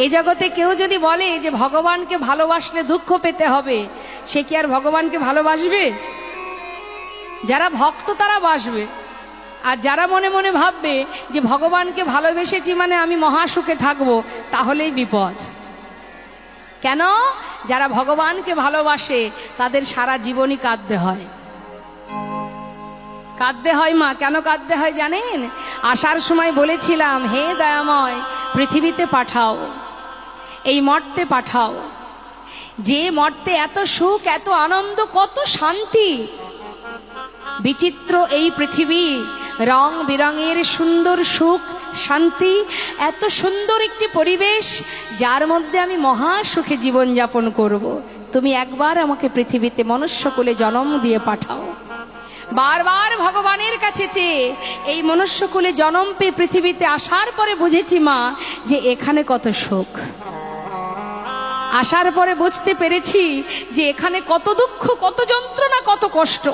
এই জগতে কেউ যদি বলে যে ভগবানকে ভালোবাসলে দুঃখ পেতে হবে, সে কি আর ভগবানকে ভালোবাসবে? যারা ভক্ত তারা বাসবে, আর যারা মনে মনে ভাববে যে ভগবানকে ভালোবেসেছি মানে আমি মহাসুখে থাকবো, তাহলেই বিপদ। কেন? যারা ভগবানকে ভালোবাসে তাদের সারা জীবনই কাঁদতে হয়। কাঁদতে হয় মা, কেন কাঁদতে হয় জানেন? আসার সময় বলেছিলাম, হে দয়াময়, পৃথিবীতে পাঠাও, এই মর্তে পাঠাও, যে মর্তে এত সুখ, এত আনন্দ, কত শান্তি, বিচিত্র এই পৃথিবী, রং বেরঙের সুন্দর সুখ শান্তি, এত সুন্দর একটি পরিবেশ, যার মধ্যে আমি মহা সুখে জীবনযাপন করব। তুমি একবার আমাকে পৃথিবীতে মনুষ্যকুলে জন্ম দিয়ে পাঠাও। বারবার ভগবানের কাছে চেয়ে এই মনুষ্যকুলে জন্ম পেয়ে পৃথিবীতে আসার পরে বুঝেছি মা, যে এখানে কত সুখ। আসার পরে বুঝতে পেরেছি যে এখানে কত দুঃখ, কত যন্ত্রণা, কত কষ্ট।